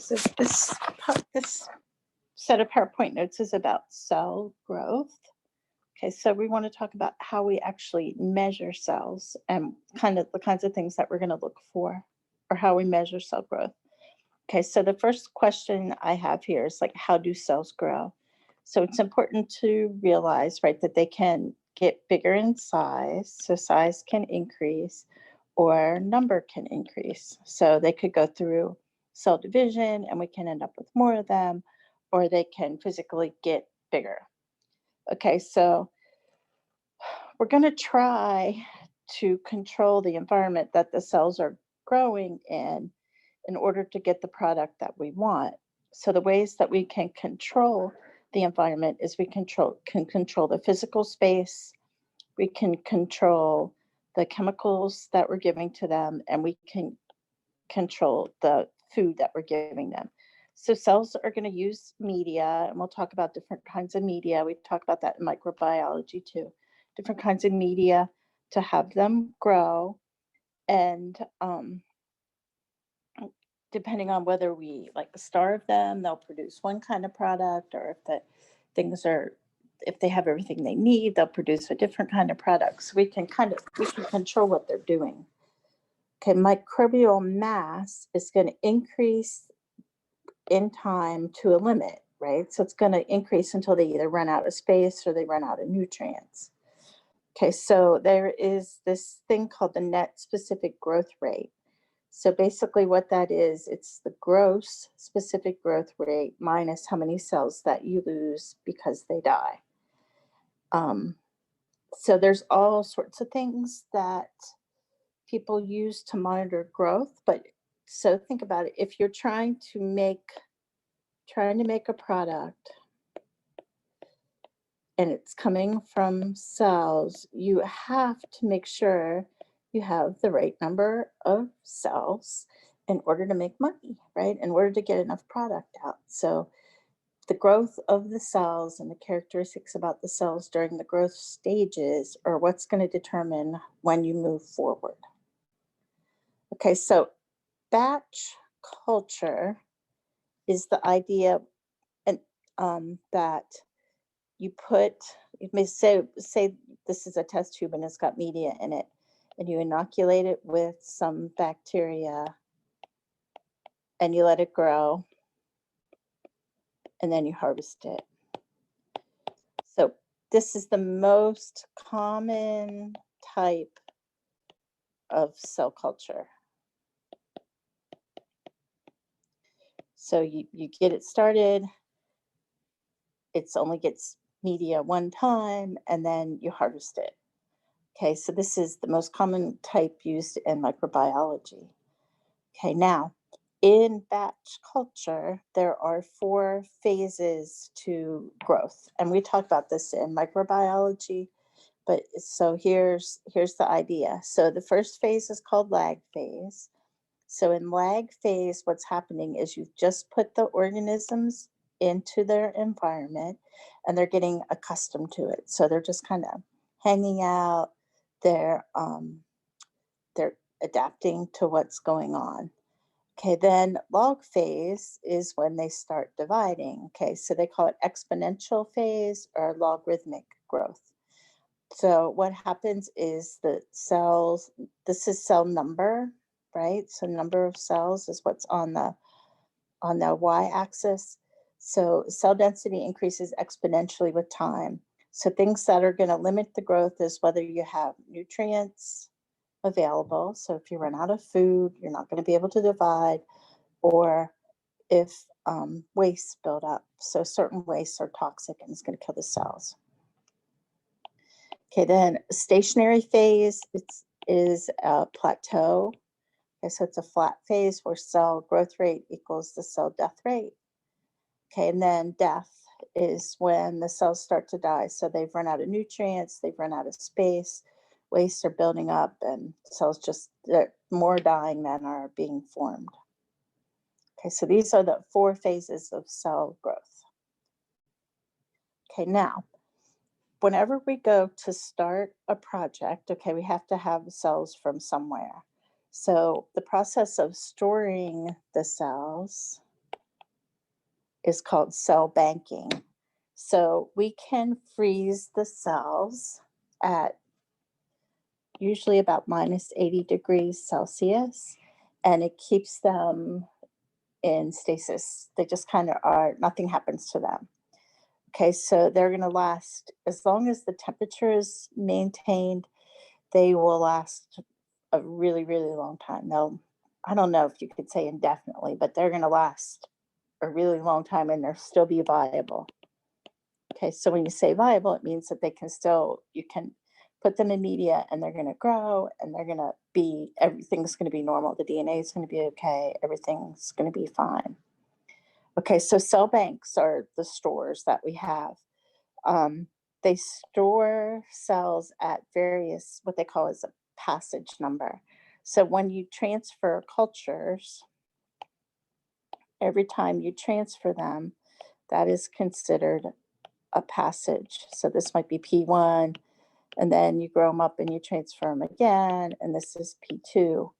So this set of PowerPoint notes is about cell growth. Okay, so we want to talk about how we actually measure cells and kind of the kinds of things that we're going to look for, or how we measure cell growth. Okay, so the first question I have here is like, how do cells grow? So it's important to realize, right, that they can get bigger in size, so size can increase, or number can increase. So they could go through cell division and we can end up with more of them, or they can physically get bigger. Okay, so we're going to try to control the environment that the cells are growing in order to get the product that we want. So the ways that we can control the environment is we can control the physical space, we can control the chemicals that we're giving to them, and we can control the food that we're giving them. So cells are going to use media, and we'll talk about different kinds of media. We talk about that in microbiology too. Different kinds of media to have them grow, and depending on whether we like starve them, they'll produce one kind of product, or if they have everything they need, they'll produce a different kind of product. So we can control what they're doing. Okay, microbial mass is going to increase in time to a limit, right? So it's going to increase until they either run out of space or they run out of nutrients. Okay, so there is this thing called the net specific growth rate. So basically what that is, it's the gross specific growth rate minus how many cells that you lose because they die. So there's all sorts of things that people use to monitor growth, but so think about it. If you're trying to make a product and it's coming from cells, you have to make sure you have the right number of cells in order to make money, right? In order to get enough product out. So the growth of the cells and the characteristics about the cells during the growth stages are what's going to determine when you move forward. Okay, so batch culture is the idea that you may say this is a test tube and it's got media in it, and you inoculate it with some bacteria and you let it grow, and then you harvest it. So this is the most common type of cell culture. So you get it started, it only gets media one time, and then you harvest it. Okay, so this is the most common type used in microbiology. Okay, now in batch culture, there are 4 phases to growth. And we talked about this in microbiology, but so here's the idea. So the first phase is called lag phase. So in lag phase, what's happening is you've just put the organisms into their environment and they're getting accustomed to it. So they're just kind of hanging out, they're adapting to what's going on. Okay, then log phase is when they start dividing. Okay, so they call it exponential phase or logarithmic growth. So what happens is the cells, this is cell number, right? So number of cells is what's on the y-axis. So cell density increases exponentially with time. So things that are going to limit the growth is whether you have nutrients available. So if you run out of food, you're not going to be able to divide, or if wastes build up. So certain wastes are toxic and it's going to kill the cells. Okay, then stationary phase is a plateau. Okay, so it's a flat phase where cell growth rate equals the cell death rate. Okay, and then death is when the cells start to die. So they've run out of nutrients, they've run out of space, wastes are building up, and cells they're more dying than are being formed. Okay, so these are the 4 phases of cell growth. Okay, now, whenever we go to start a project, okay, we have to have cells from somewhere. So the process of storing the cells is called cell banking. So we can freeze the cells at usually about minus 80 degrees Celsius, and it keeps them in stasis. They just kind of are, nothing happens to them. Okay, so they're going to last as long as the temperature is maintained. They will last a really, really long time. They'll, I don't know if you could say indefinitely, but they're going to last a really long time and they'll still be viable. Okay, so when you say viable, it means that they can still, you can put them in media and they're going to grow and they're going to be, everything's going to be normal. The DNA is going to be okay. Everything's going to be fine. Okay, so cell banks are the stores that we have. They store cells at various, what they call is a passage number. So when you transfer cultures, every time you transfer them, that is considered a passage. So this might be P1, and then you grow them up and you transfer them again, and this is P2.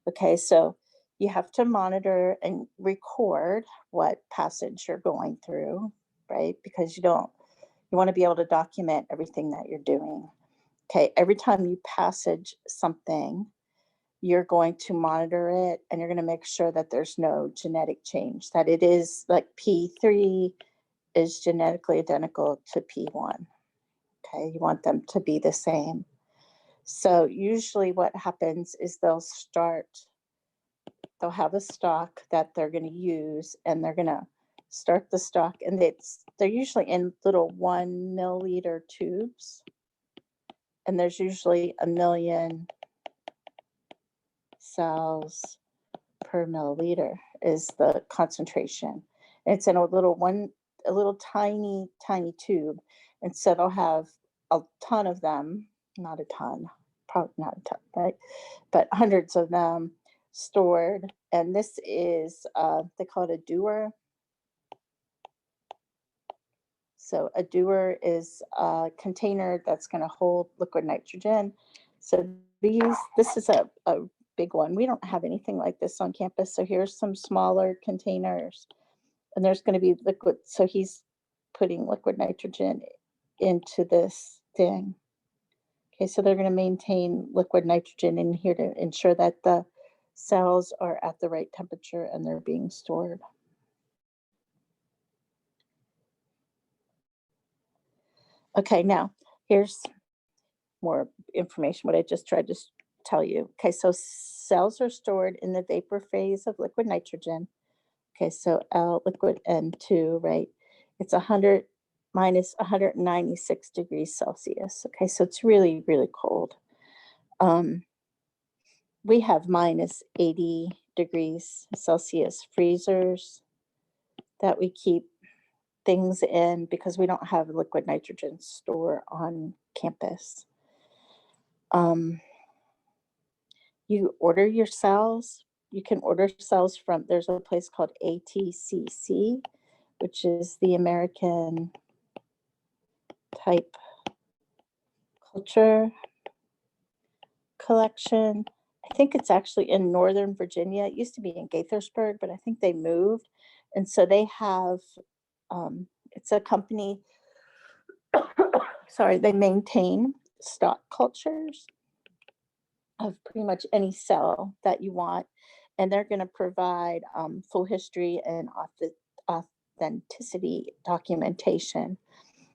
Okay, so you have to monitor and record what passage you're going through, right? Because you want to be able to document everything that you're doing. Okay, every time you passage something, you're going to monitor it and you're going to make sure that there's no genetic change, that it is like P3 is genetically identical to P1. Okay, you want them to be the same. So usually what happens is they'll have a stock that they're going to use, and they're going to start the stock, and they're usually in little 1 milliliter tubes, and there's usually 1 million cells per milliliter is the concentration. And it's in a little tiny tube, and so they'll have a ton of them, not a ton, probably not a ton, right? But hundreds of them stored. And this is, they call it a dewar. So a dewar is a container that's going to hold liquid nitrogen. So this is a big one. We don't have anything like this on campus. So here's some smaller containers, and there's going to be liquid. So he's putting liquid nitrogen into this thing. Okay, so they're going to maintain liquid nitrogen in here to ensure that the cells are at the right temperature and they're being stored. Okay, now here's more information, what I just tried to tell you. Okay, so cells are stored in the vapor phase of liquid nitrogen. Okay, so L liquid N2, right? It's 100 minus 196 degrees Celsius. Okay, so it's really, really cold. We have minus 80 degrees Celsius freezers that we keep things in because we don't have liquid nitrogen store on campus. You order your cells. You can order cells from, there's a place called ATCC, which is the American Type Culture Collection. I think it's actually in Northern Virginia. It used to be in Gaithersburg, but I think they moved. And so they have, it's a company, sorry, they maintain stock cultures of pretty much any cell that you want. And they're going to provide full history and authenticity documentation.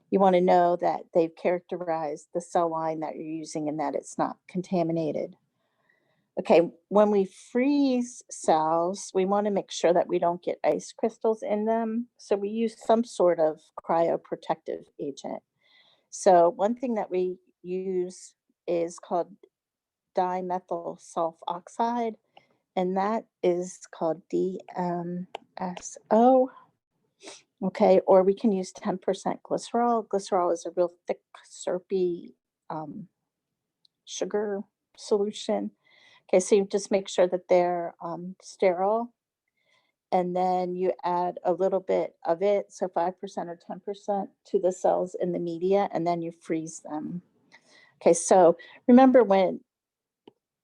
You want to know that they've characterized the cell line that you're using and that it's not contaminated. Okay, when we freeze cells, we want to make sure that we don't get ice crystals in them. So we use some sort of cryoprotective agent. So one thing that we use is called dimethyl sulfoxide, and that is called DMSO. Okay, or we can use 10% glycerol. Glycerol is a real thick, syrupy sugar solution. Okay, so you just make sure that they're sterile, and then you add a little bit of it, so 5% or 10% to the cells in the media, and then you freeze them. Okay, so remember when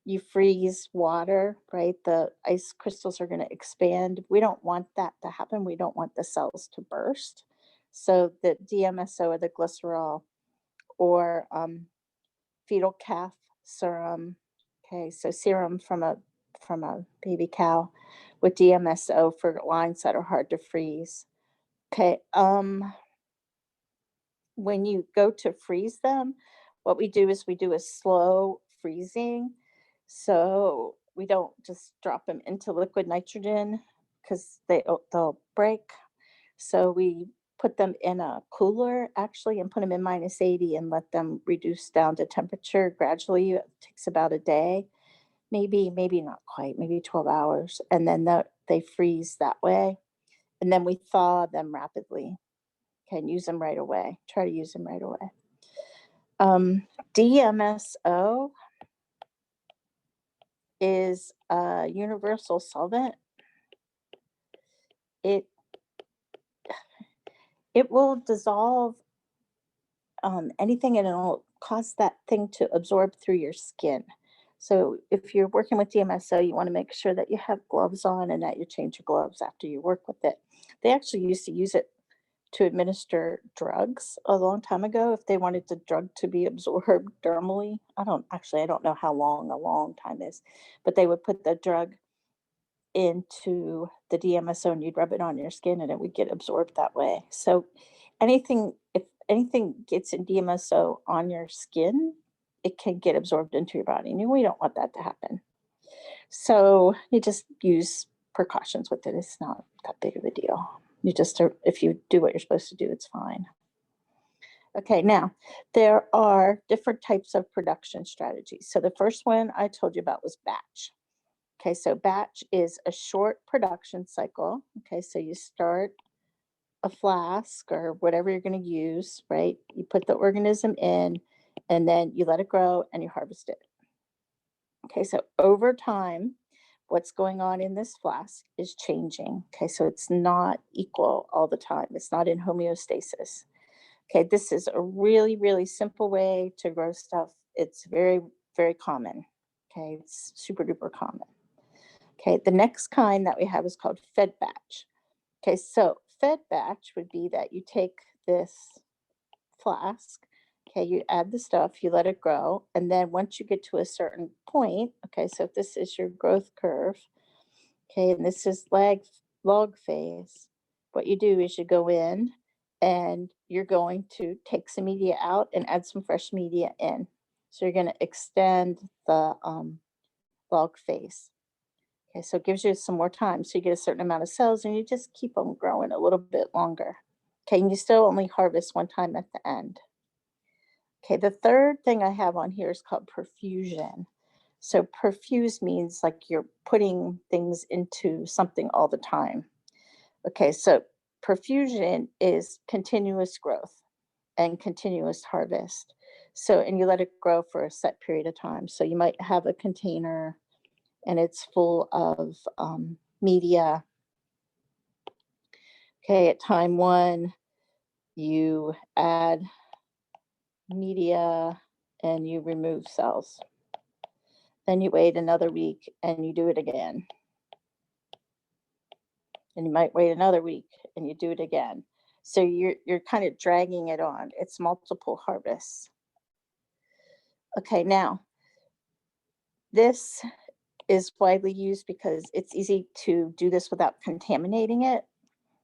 you freeze water, right? The ice crystals are going to expand. We don't want that to happen. We don't want the cells to burst. So the DMSO or the glycerol or fetal calf serum. Okay, so serum from a baby cow with DMSO for lines that are hard to freeze. Okay, when you go to freeze them, what we do is we do a slow freezing. So we don't just drop them into liquid nitrogen because they'll break. So we put them in a cooler actually and put them in -80 and let them reduce down to temperature gradually. It takes about a day, maybe not quite, maybe 12 hours. And then they freeze that way. And then we thaw them rapidly. Can use them right away. Try to use them right away. DMSO is a universal solvent. It will dissolve anything and it'll cause that thing to absorb through your skin. So if you're working with DMSO, you want to make sure that you have gloves on and that you change your gloves after you work with it. They actually used to use it to administer drugs a long time ago if they wanted the drug to be absorbed dermally. I don't know how long a long time is, but they would put the drug into the DMSO and you'd rub it on your skin and it would get absorbed that way. So if anything gets in DMSO on your skin, it can get absorbed into your body. And we don't want that to happen. So you just use precautions with it. It's not that big of a deal. If you do what you're supposed to do, it's fine. Okay, now there are different types of production strategies. So the first one I told you about was batch. Okay, so batch is a short production cycle. Okay, so you start a flask or whatever you're going to use, right? You put the organism in and then you let it grow and you harvest it. Okay, so over time, what's going on in this flask is changing. Okay, so it's not equal all the time. It's not in homeostasis. Okay, this is a really, really simple way to grow stuff. It's very, very common. Okay, it's super duper common. Okay, the next kind that we have is called fed batch. Okay, so fed batch would be that you take this flask, okay, you add the stuff, you let it grow, and then once you get to a certain point, okay, so if this is your growth curve, okay, and this is log phase, what you do is you go in and you're going to take some media out and add some fresh media in. So you're going to extend the log phase. Okay, so it gives you some more time. So you get a certain amount of cells and you just keep them growing a little bit longer. Okay, and you still only harvest one time at the end. Okay, the third thing I have on here is called perfusion. So perfuse means like you're putting things into something all the time. Okay, so perfusion is continuous growth and continuous harvest. So, and you let it grow for a set period of time. So you might have a container and it's full of media. Okay, at time 1, you add media and you remove cells. Then you wait another week and you do it again. And you might wait another week and you do it again. So you're kind of dragging it on. It's multiple harvests. Okay, now this is widely used because it's easy to do this without contaminating it.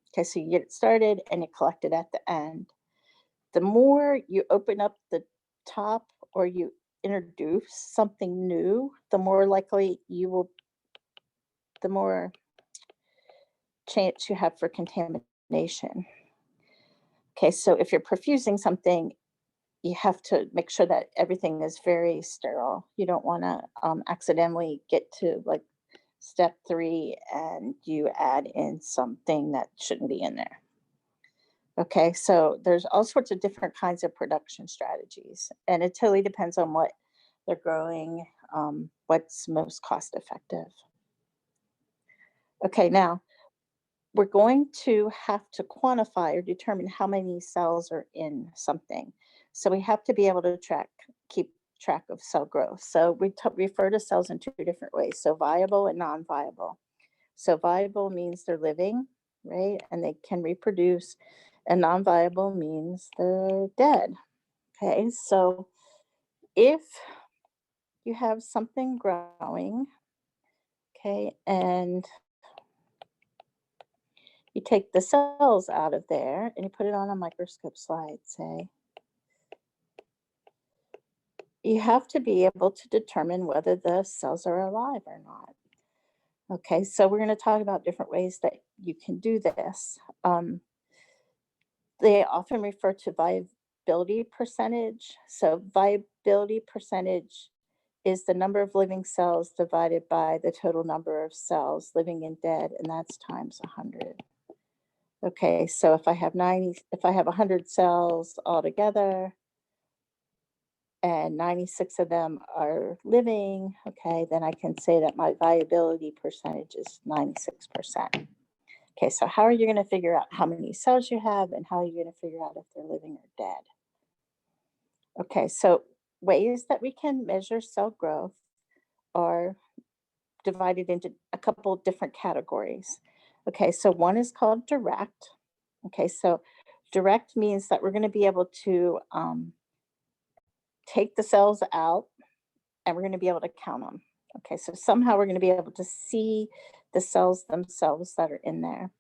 Okay, so you get it started and you collect it at the end. The more you open up the top or you introduce something new, the more likely the more chance you have for contamination. Okay, so if you're perfusing something, you have to make sure that everything is very sterile. You don't want to accidentally get to like step 3 and you add in something that shouldn't be in there. Okay, so there's all sorts of different kinds of production strategies, and it totally depends on what they're growing, what's most cost effective. Okay, now we're going to have to quantify or determine how many cells are in something. So we have to be able to keep track of cell growth. So we refer to cells in two different ways, so viable and non-viable. So viable means they're living, right? And they can reproduce, and non-viable means they're dead. Okay, so if you have something growing, okay, and you take the cells out of there and you put it on a microscope slide, say, you have to be able to determine whether the cells are alive or not. Okay, so we're going to talk about different ways that you can do this. They often refer to viability percentage. So viability percentage is the number of living cells divided by the total number of cells, living and dead, and that's times 100. Okay, so if I have 100 cells altogether and 96 of them are living, okay, then I can say that my viability percentage is 96%. Okay, so how are you going to figure out how many cells you have, and how are you going to figure out if they're living or dead? Okay, so ways that we can measure cell growth are divided into a couple of different categories. Okay, so one is called direct. Okay, so direct means that we're going to be able to take the cells out and we're going to be able to count them. Okay, so somehow we're going to be able to see the cells themselves that are in there.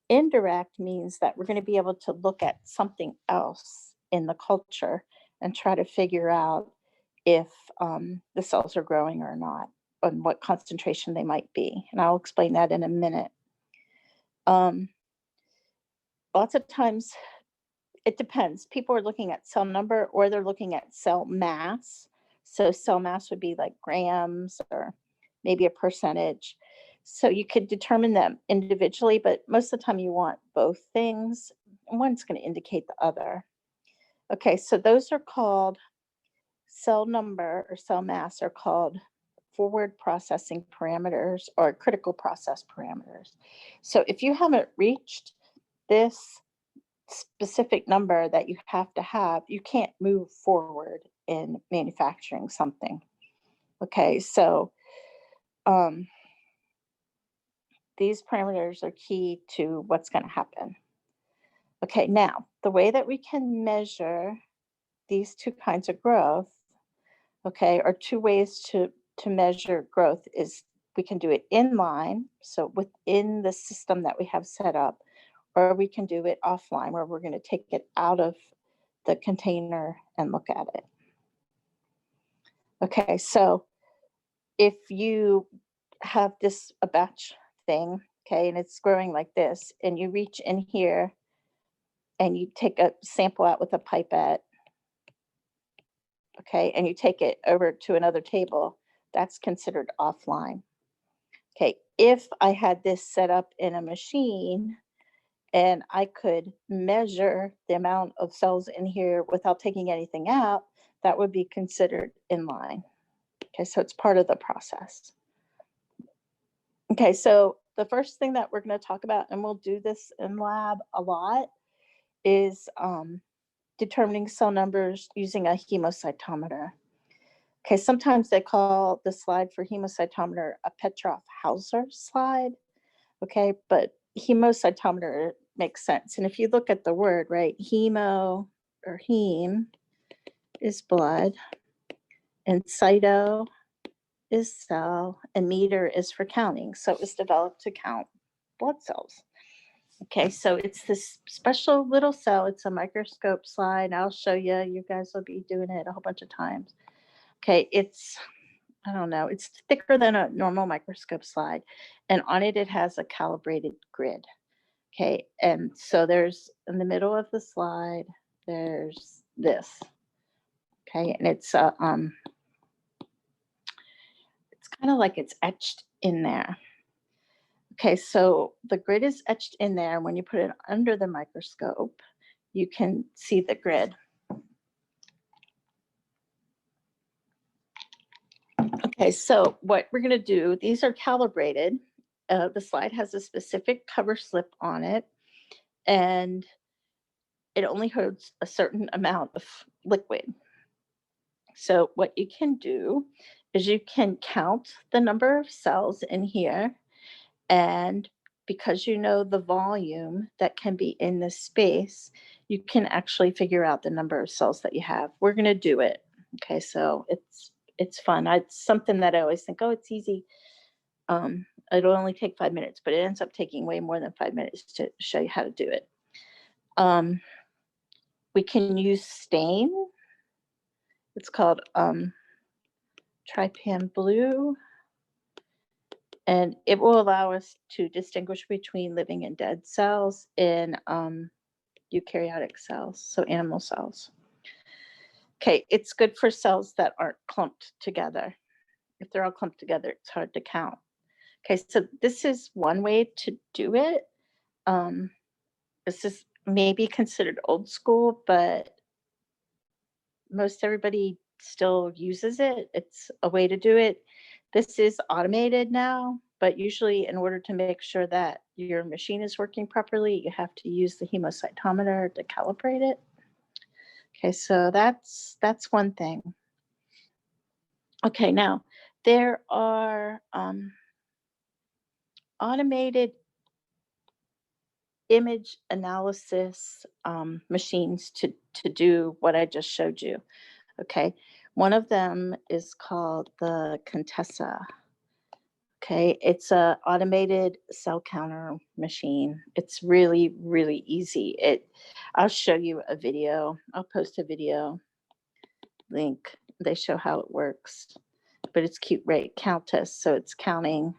Indirect means that we're going to be able to look at something else in the culture and try to figure out if the cells are growing or not, and what concentration they might be. And I'll explain that in a minute. Lots of times, it depends. People are looking at cell number or they're looking at cell mass. So cell mass would be like grams or maybe a percentage. So you could determine them individually, but most of the time you want both things. And one's going to indicate the other. Okay, so those are called cell number or cell mass are called forward processing parameters or critical process parameters. So if you haven't reached this specific number that you have to have, you can't move forward in manufacturing something. Okay, so these parameters are key to what's going to happen. Okay, now the way that we can measure these two kinds of growth, okay, or two ways to measure growth is we can do it in line, so within the system that we have set up, or we can do it offline where we're going to take it out of the container and look at it. Okay, so if you have a batch thing, okay, and it's growing like this, and you reach in here and you take a sample out with a pipette, okay, and you take it over to another table, that's considered offline. Okay, if I had this set up in a machine and I could measure the amount of cells in here without taking anything out, that would be considered inline. Okay, so it's part of the process. Okay, so the first thing that we're going to talk about, and we'll do this in lab a lot, is determining cell numbers using a hemocytometer. Okay, sometimes they call the slide for hemocytometer a Petrov-Hauser slide. Okay, but hemocytometer makes sense. And if you look at the word, right, hemo or heme is blood, and cyto is cell, and meter is for counting. So it was developed to count blood cells. Okay, so it's this special little cell. It's a microscope slide. I'll show you. You guys will be doing it a whole bunch of times. Okay, it's, I don't know, it's thicker than a normal microscope slide. And on it, it has a calibrated grid. Okay, and so there's in the middle of the slide, there's this. Okay, and it's kind of like it's etched in there. Okay, so the grid is etched in there. When you put it under the microscope, you can see the grid. Okay, so what we're going to do, these are calibrated. The slide has a specific cover slip on it, and it only holds a certain amount of liquid. So what you can do is you can count the number of cells in here, and because you know the volume that can be in this space, you can actually figure out the number of cells that you have. We're going to do it. Okay, so it's fun. It's something that I always think, oh, it's easy. It'll only take 5 minutes, but it ends up taking way more than 5 minutes to show you how to do it. We can use stain. It's called Trypan Blue, and it will allow us to distinguish between living and dead cells in eukaryotic cells, so animal cells. Okay, it's good for cells that aren't clumped together. If they're all clumped together, it's hard to count. Okay, so this is one way to do it. This is maybe considered old school, but most everybody still uses it. It's a way to do it. This is automated now, but usually in order to make sure that your machine is working properly, you have to use the hemocytometer to calibrate it. Okay, so that's one thing. Okay, now there are automated image analysis machines to do what I just showed you. Okay, one of them is called the Contessa. Okay, it's a automated cell counter machine. It's really, really easy. I'll show you a video. I'll post a video link. They show how it works, but it's cute, right? Countess, so it's counting.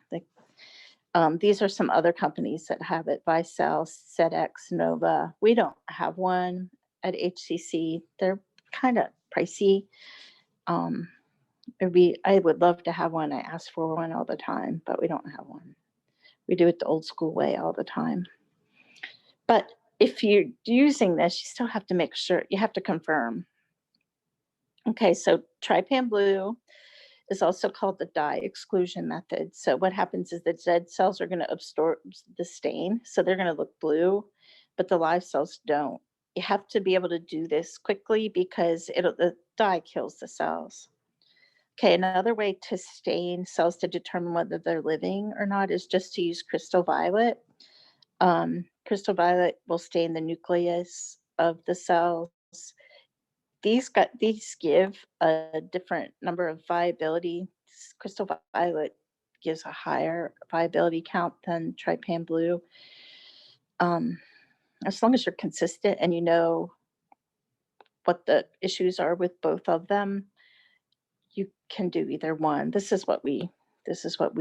These are some other companies that have it: Vicell, SedX, Nova. We don't have one at HCC. They're kind of pricey. I would love to have one. I ask for one all the time, but we don't have one. We do it the old school way all the time. But if you're using this, you still have to make sure, you have to confirm. Okay, so Trypan Blue is also called the dye exclusion method. So what happens is the dead cells are going to absorb the stain, so they're going to look blue, but the live cells don't. You have to be able to do this quickly because the dye kills the cells. Okay, another way to stain cells to determine whether they're living or not is just to use crystal violet. Crystal violet will stain the nucleus of the cells. These give a different number of viability. Crystal violet gives a higher viability count than Trypan Blue. As long as you're consistent and you know what the issues are with both of them, you can do either one. This is what we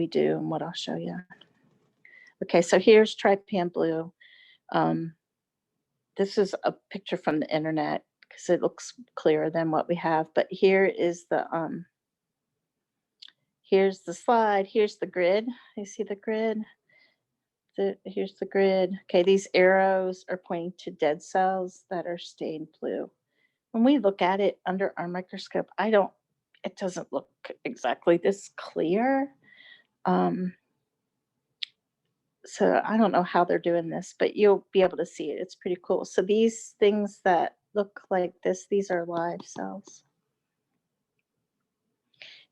do and what I'll show you. Okay, so here's Trypan Blue. This is a picture from the internet because it looks clearer than what we have. But here is here's the slide. Here's the grid. You see the grid? Here's the grid. Okay, these arrows are pointing to dead cells that are stained blue. When we look at it under our microscope, it doesn't look exactly this clear. So I don't know how they're doing this, but you'll be able to see it. It's pretty cool. So these things that look like this, these are live cells.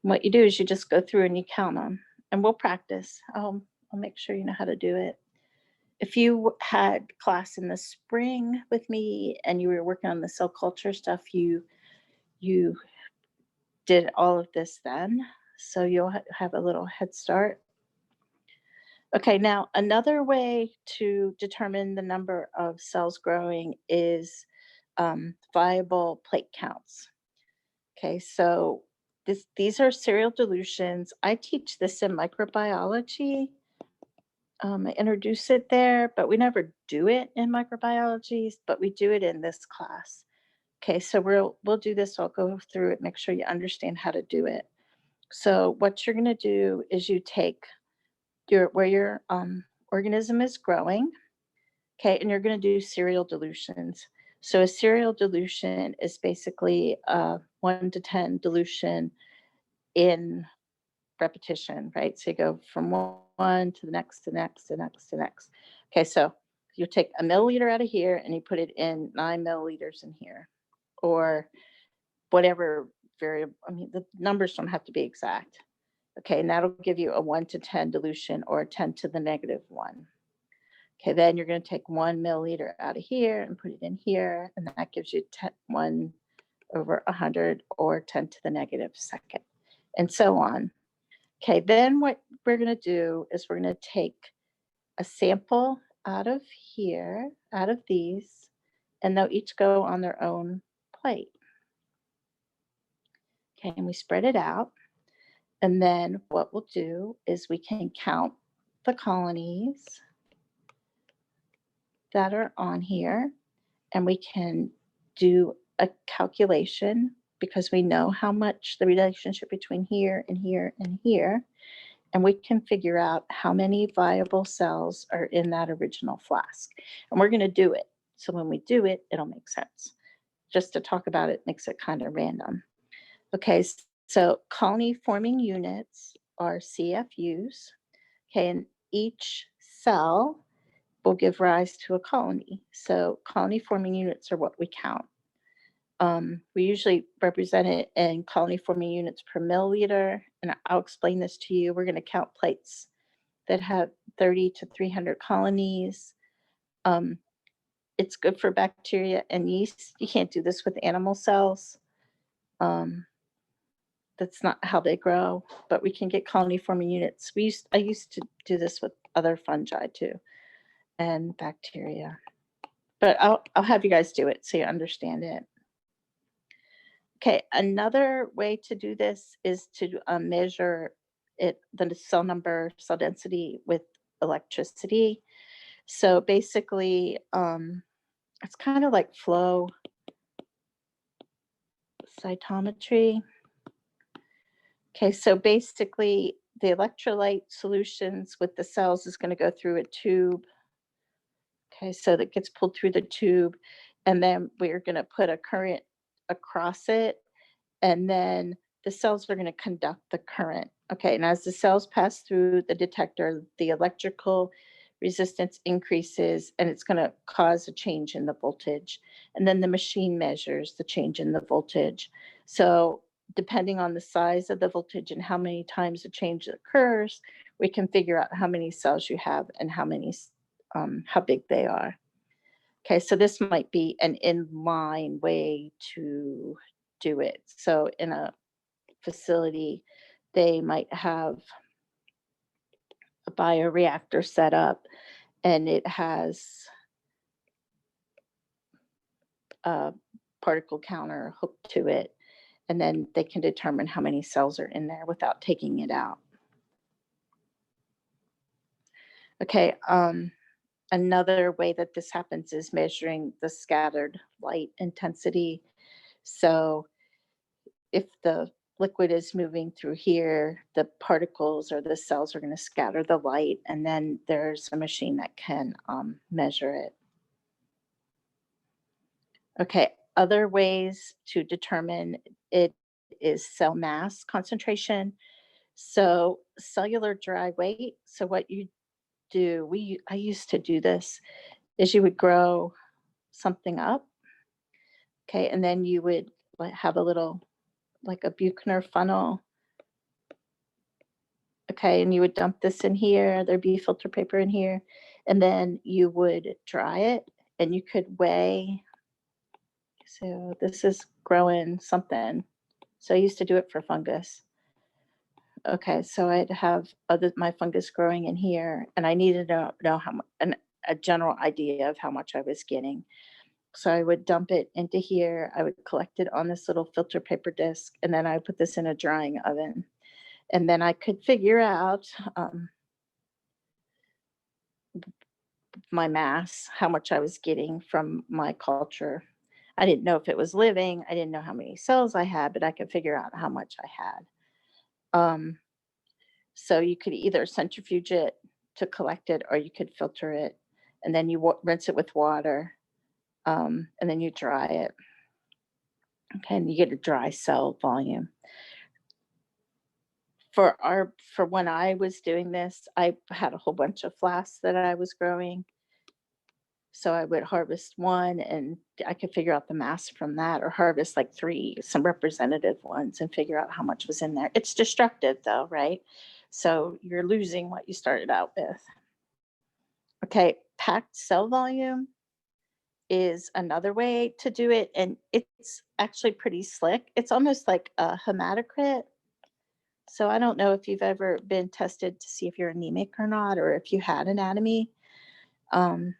And what you do is you just go through and you count them, and we'll practice. I'll make sure you know how to do it. If you had class in the spring with me and you were working on the cell culture stuff, you did all of this then. So you'll have a little head start. Okay, now another way to determine the number of cells growing is viable plate counts. Okay, so these are serial dilutions. I teach this in microbiology. I introduce it there, but we never do it in microbiology, but we do it in this class. Okay, so we'll do this. I'll go through it, make sure you understand how to do it. So what you're going to do is you take where your organism is growing, okay, and you're going to do serial dilutions. So a serial dilution is basically a 1 to 10 dilution in repetition, right? So you go from one to the next, to next, to next, to next. Okay, so you take a milliliter out of here and you put it in 9 milliliters in here, or whatever variable. I mean, the numbers don't have to be exact. Okay, and that'll give you a 1 to 10 dilution or a 10 to the negative 1. Okay, then you're going to take 1 milliliter out of here and put it in here, and that gives you 1 over 100 or 10 to the negative second, and so on. Okay, then what we're going to do is we're going to take a sample out of here, out of these, and they'll each go on their own plate. Okay, and we spread it out. And then what we'll do is we can count the colonies that are on here, and we can do a calculation because we know how much the relationship between here and here and here, and we can figure out how many viable cells are in that original flask. And we're going to do it. So when we do it, it'll make sense. Just to talk about it makes it kind of random. Okay, so colony forming units are CFUs. Okay, and each cell will give rise to a colony. So colony forming units are what we count. We usually represent it in colony forming units per milliliter, and I'll explain this to you. We're going to count plates that have 30 to 300 colonies. It's good for bacteria and yeast. You can't do this with animal cells. That's not how they grow, but we can get colony forming units. I used to do this with other fungi too, and bacteria. But I'll have you guys do it so you understand it. Okay, another way to do this is to measure the cell number, cell density with electricity. So basically, it's kind of like flow cytometry. Okay, so basically the electrolyte solutions with the cells is going to go through a tube. Okay, so that gets pulled through the tube, and then we're going to put a current across it, and then the cells are going to conduct the current. Okay, and as the cells pass through the detector, the electrical resistance increases, and it's going to cause a change in the voltage. And then the machine measures the change in the voltage. So depending on the size of the voltage and how many times the change occurs, we can figure out how many cells you have and how big they are. Okay, so this might be an inline way to do it. So in a facility, they might have a bioreactor set up, and it has a particle counter hooked to it, and then they can determine how many cells are in there without taking it out. Okay, another way that this happens is measuring the scattered light intensity. So if the liquid is moving through here, the particles or the cells are going to scatter the light, and then there's a machine that can measure it. Okay, other ways to determine it is cell mass concentration. So cellular dry weight. So what you do, I used to do this, is you would grow something up, okay, and then you would have a little, like a Buchner funnel, okay, and you would dump this in here, there'd be filter paper in here, and then you would dry it, and you could weigh. So this is growing something. So I used to do it for fungus. Okay, so I'd have my fungus growing in here, and I needed to know how much, a general idea of how much I was getting. So I would dump it into here. I would collect it on this little filter paper disc, and then I would put this in a drying oven. And then I could figure out my mass, how much I was getting from my culture. I didn't know if it was living. I didn't know how many cells I had, but I could figure out how much I had. So you could either centrifuge it to collect it, or you could filter it, and then you rinse it with water, and then you dry it. Okay, and you get a dry cell volume. For when I was doing this, I had a whole bunch of flasks that I was growing. So I would harvest one and I could figure out the mass from that, or harvest like three, some representative ones, and figure out how much was in there. It's destructive though, right? So you're losing what you started out with. Okay, packed cell volume is another way to do it, and it's actually pretty slick. It's almost like a hematocrit. So I don't know if you've ever been tested to see if you're anemic or not, or if you had anatomy. Um,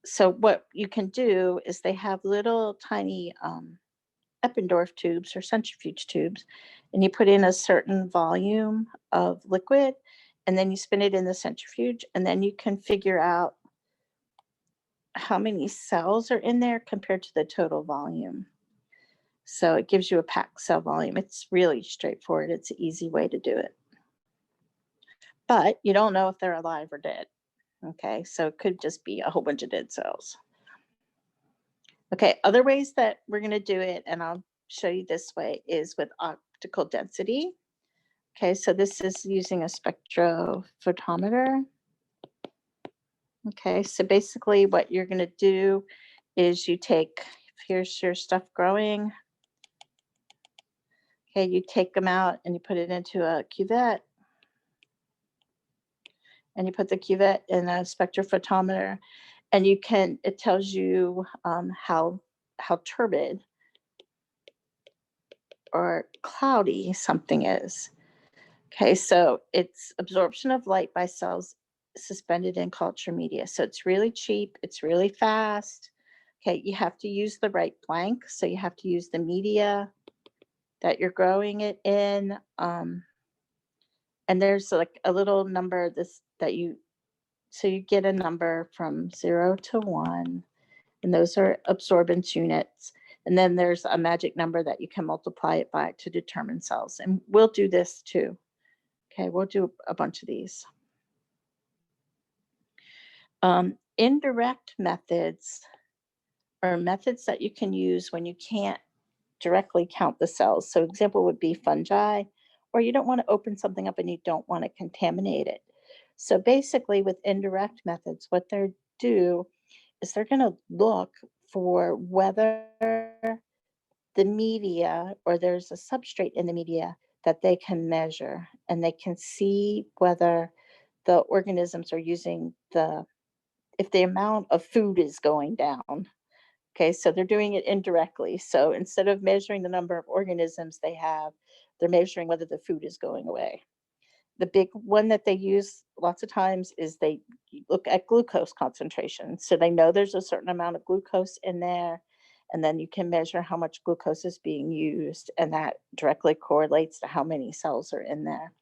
so what you can do is they have little tiny Eppendorf tubes or centrifuge tubes, and you put in a certain volume of liquid, and then you spin it in the centrifuge, and then you can figure out how many cells are in there compared to the total volume. So it gives you a packed cell volume. It's really straightforward. It's an easy way to do it. But you don't know if they're alive or dead. Okay, so it could just be a whole bunch of dead cells. Okay, other ways that we're going to do it, and I'll show you this way, is with optical density. Okay, so this is using a spectrophotometer. Okay, so basically what you're going to do is you take, here's your stuff growing. Okay, you take them out and you put it into a cuvette. And you put the cuvette in a spectrophotometer, and you can, it tells you how turbid or cloudy something is. Okay, so it's absorption of light by cells suspended in culture media. So it's really cheap, it's really fast. Okay, you have to use the right blank. So you have to use the media that you're growing it in. And there's like a little number this that you, so you get a number from 0 to 1, and those are absorbance units. And then there's a magic number that you can multiply it by to determine cells. And we'll do this too. Okay, we'll do a bunch of these. Indirect methods are methods that you can use when you can't directly count the cells. So example would be fungi, or you don't want to open something up and you don't want to contaminate it. So basically with indirect methods, what they do is they're going to look for whether the media, or there's a substrate in the media that they can measure, and they can see whether the organisms are using if the amount of food is going down. Okay, so they're doing it indirectly. So instead of measuring the number of organisms they have, they're measuring whether the food is going away. The big one that they use lots of times is they look at glucose concentration. So they know there's a certain amount of glucose in there, and then you can measure how much glucose is being used, and that directly correlates to how many cells are in there.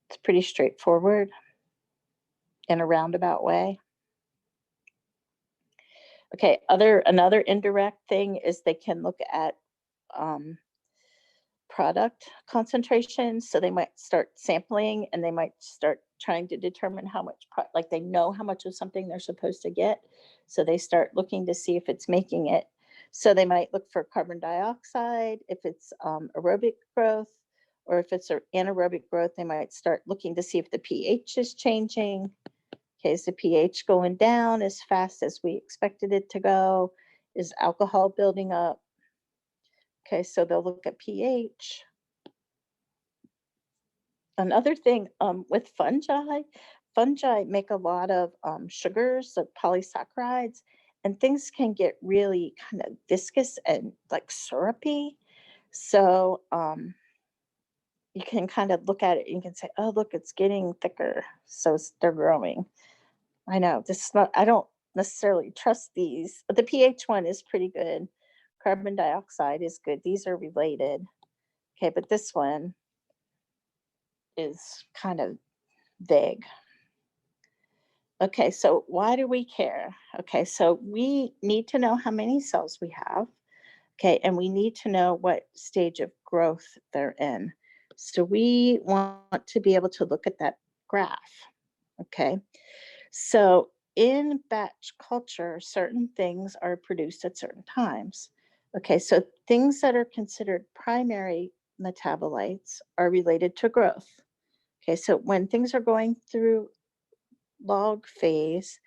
It's pretty straightforward in a roundabout way. Okay, another indirect thing is they can look at product concentrations. So they might start sampling, and they might start trying to determine how much, like they know how much of something they're supposed to get. So they start looking to see if it's making it. So they might look for carbon dioxide, if it's aerobic growth, or if it's anaerobic growth, they might start looking to see if the pH is changing. Okay, is the pH going down as fast as we expected it to go? Is alcohol building up? Okay, so they'll look at pH. Another thing with fungi make a lot of sugars, so polysaccharides, and things can get really kind of viscous and like syrupy. So you can kind of look at it and you can say, oh, look, it's getting thicker. So they're growing. I know this is not, I don't necessarily trust these, but the pH one is pretty good. Carbon dioxide is good. These are related. Okay, but this one is kind of vague. Okay, so why do we care? Okay, so we need to know how many cells we have. Okay, and we need to know what stage of growth they're in. So we want to be able to look at that graph. Okay, so in batch culture, certain things are produced at certain times. Okay, so things that are considered primary metabolites are related to growth. Okay, so when things are going through log phase.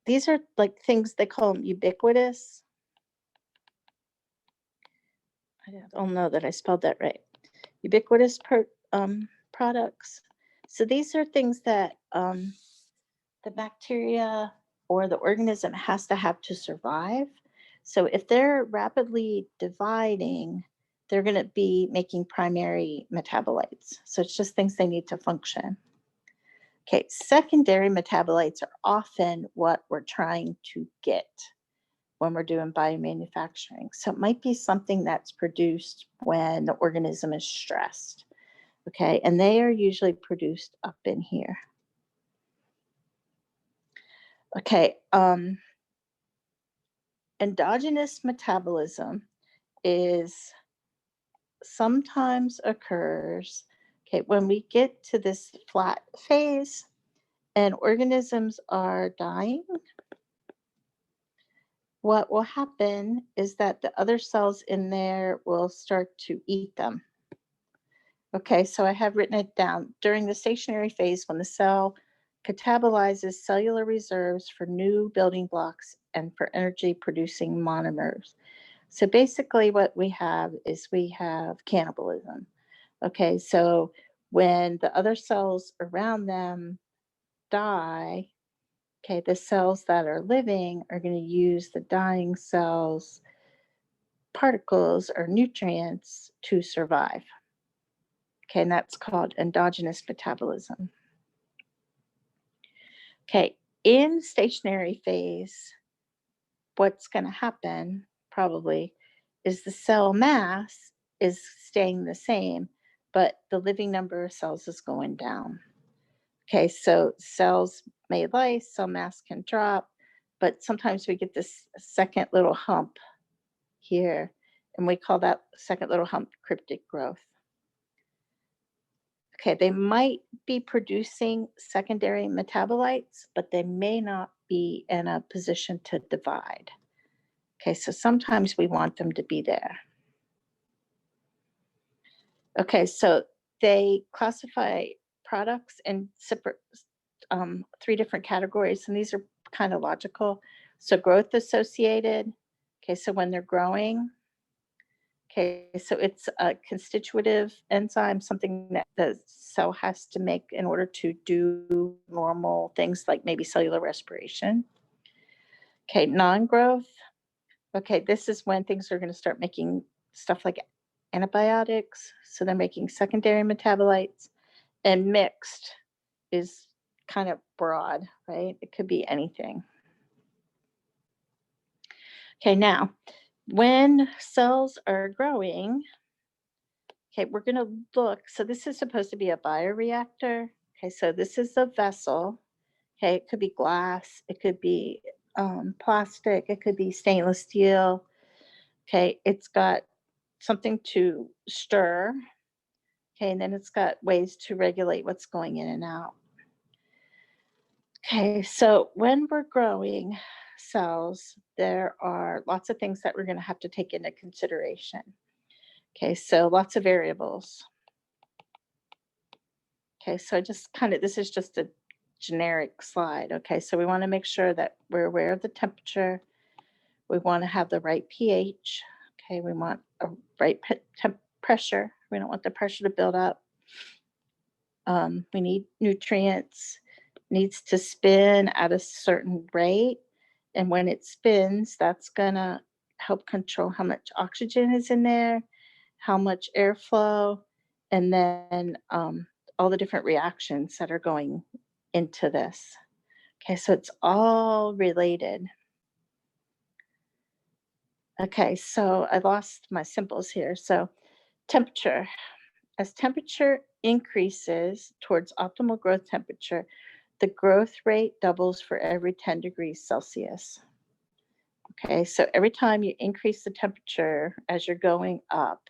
These are like things they call them ubiquitous. I don't know that I spelled that right. Ubiquitous products. So these are things that the bacteria or the organism has to have to survive. So if they're rapidly dividing, they're going to be making primary metabolites. So it's just things they need to function. Okay, secondary metabolites are often what we're trying to get when we're doing biomanufacturing. So it might be something that's produced when the organism is stressed. Okay, and they are usually produced up in here. Okay, endogenous metabolism is sometimes occurs, okay, when we get to this flat phase and organisms are dying. What will happen is that the other cells in there will start to eat them. Okay, so I have written it down. During the stationary phase, when the cell catabolizes cellular reserves for new building blocks and for energy producing monomers. So basically what we have is we have cannibalism. Okay, so when the other cells around them die, okay, the cells that are living are going to use the dying cells' particles or nutrients to survive. Okay, and that's called endogenous metabolism. Okay, in stationary phase, what's going to happen probably is the cell mass is staying the same, but the living number of cells is going down. Okay, so cells may lyse, cell mass can drop, but sometimes we get this second little hump here, and we call that second little hump cryptic growth. Okay, they might be producing secondary metabolites, but they may not be in a position to divide. Okay, so sometimes we want them to be there. Okay, so they classify products in separate, 3 different categories, and these are kind of logical. So growth associated, okay, so when they're growing, okay, so it's a constitutive enzyme, something that the cell has to make in order to do normal things like maybe cellular respiration. Okay, non-growth. Okay, this is when things are going to start making stuff like antibiotics. So they're making secondary metabolites, and mixed is kind of broad, right? It could be anything. Okay, now when cells are growing, okay, we're going to look. So this is supposed to be a bioreactor. Okay, so this is a vessel. Okay, it could be glass, it could be plastic, it could be stainless steel. Okay, it's got something to stir. Okay, and then it's got ways to regulate what's going in and out. Okay, so when we're growing cells, there are lots of things that we're going to have to take into consideration. Okay, so lots of variables. Okay, so just kind of, this is just a generic slide. Okay, so we want to make sure that we're aware of the temperature. We want to have the right pH. Okay, we want a right pressure. We don't want the pressure to build up. We need nutrients. Needs to spin at a certain rate. And when it spins, that's going to help control how much oxygen is in there, how much airflow, and then all the different reactions that are going into this. Okay, so it's all related. Okay, so I lost my symbols here. So temperature. As temperature increases towards optimal growth temperature, the growth rate doubles for every 10 degrees Celsius. Okay, so every time you increase the temperature as you're going up,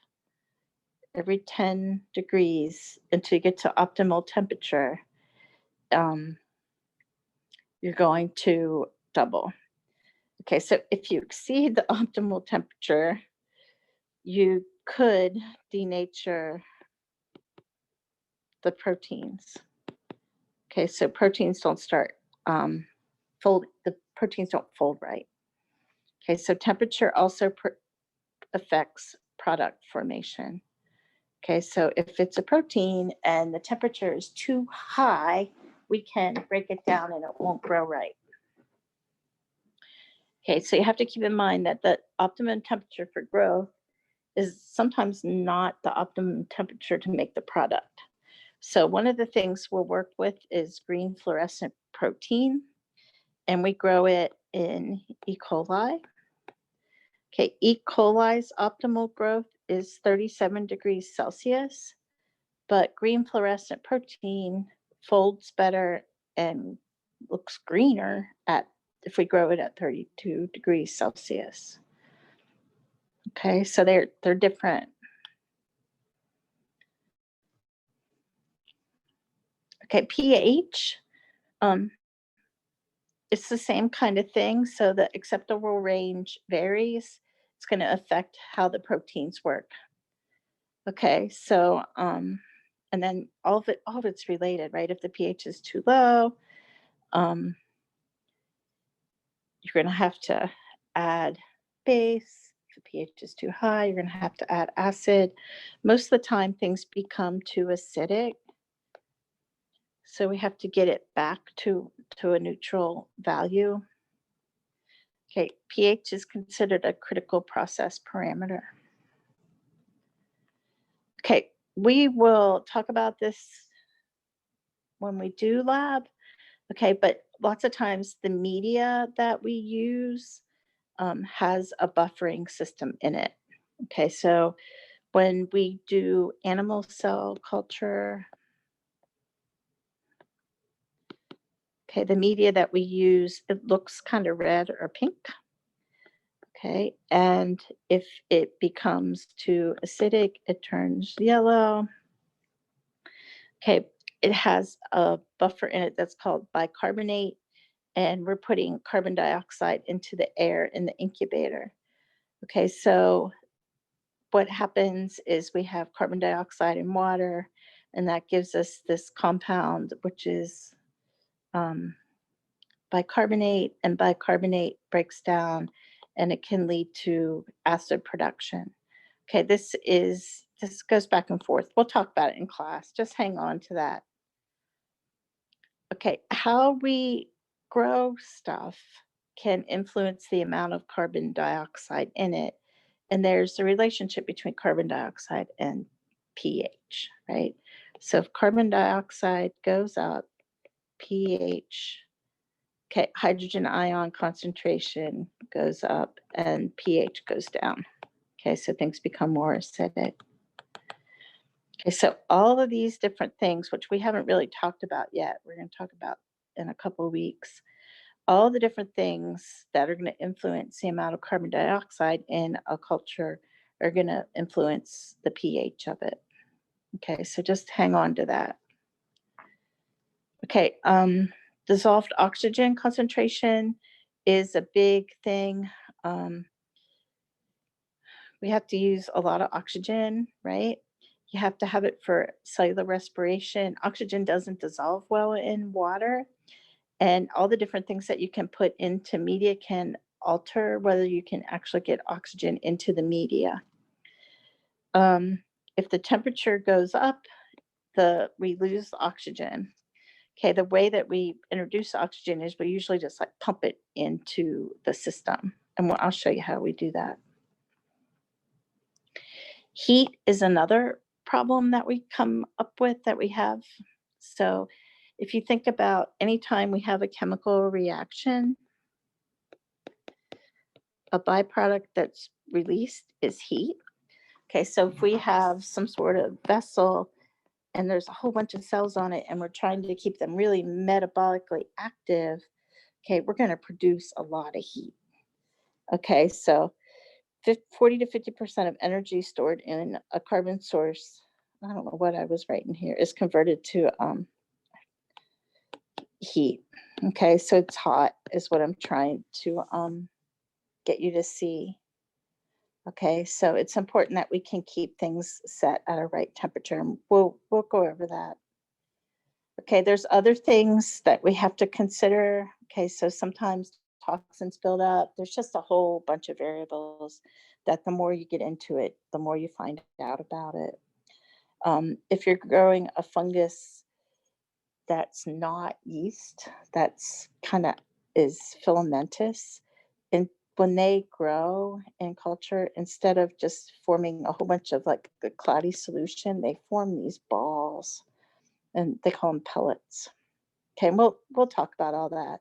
every 10 degrees until you get to optimal temperature, you're going to double. Okay, so if you exceed the optimal temperature, you could denature the proteins. Okay, so proteins don't start the proteins don't fold right. Okay, so temperature also affects product formation. Okay, so if it's a protein and the temperature is too high, we can break it down and it won't grow right. Okay, so you have to keep in mind that the optimum temperature for growth is sometimes not the optimum temperature to make the product. So one of the things we'll work with is green fluorescent protein, and we grow it in E. coli. Okay, E. coli's optimal growth is 37 degrees Celsius, but green fluorescent protein folds better and looks greener if we grow it at 32 degrees Celsius. Okay, so they're different. Okay, pH, it's the same kind of thing. So the acceptable range varies. It's going to affect how the proteins work. Okay, so and then all of it's related, right? If the pH is too low, you're going to have to add base. If the pH is too high, you're going to have to add acid. Most of the time, things become too acidic. So we have to get it back to a neutral value. Okay, pH is considered a critical process parameter. Okay, we will talk about this when we do lab. Okay, but lots of times the media that we use has a buffering system in it. Okay, so when we do animal cell culture, okay, the media that we use, it looks kind of red or pink. Okay, and if it becomes too acidic, it turns yellow. Okay, it has a buffer in it that's called bicarbonate, and we're putting carbon dioxide into the air in the incubator. Okay, so what happens is we have carbon dioxide and water, and that gives us this compound, which is bicarbonate, and bicarbonate breaks down and it can lead to acid production. Okay, this goes back and forth. We'll talk about it in class. Just hang on to that. Okay, how we grow stuff can influence the amount of carbon dioxide in it. And there's a relationship between carbon dioxide and pH, right? So if carbon dioxide goes up, pH, okay, hydrogen ion concentration goes up and pH goes down. Okay, so things become more acidic. Okay, so all of these different things, which we haven't really talked about yet, we're going to talk about in a couple of weeks, all the different things that are going to influence the amount of carbon dioxide in a culture are going to influence the pH of it. Okay, so just hang on to that. Okay, dissolved oxygen concentration is a big thing. We have to use a lot of oxygen, right? You have to have it for cellular respiration. Oxygen doesn't dissolve well in water, and all the different things that you can put into media can alter whether you can actually get oxygen into the media. If the temperature goes up, we lose oxygen. Okay, the way that we introduce oxygen is we usually just like pump it into the system, and I'll show you how we do that. Heat is another problem that we come up with that we have. So if you think about anytime we have a chemical reaction, a byproduct that's released is heat. Okay, so if we have some sort of vessel and there's a whole bunch of cells on it and we're trying to keep them really metabolically active, okay, we're going to produce a lot of heat. Okay, so 40 to 50% of energy stored in a carbon source, I don't know what I was writing here, is converted to heat. Okay, so it's hot is what I'm trying to get you to see. Okay, so it's important that we can keep things set at a right temperature. And we'll go over that. Okay, there's other things that we have to consider. Okay, so sometimes toxins build up. There's just a whole bunch of variables that the more you get into it, the more you find out about it. If you're growing a fungus that's not yeast, that's kind of is filamentous, and when they grow in culture, instead of just forming a whole bunch of like a cloudy solution, they form these balls, and they call them pellets. Okay, and we'll talk about all that.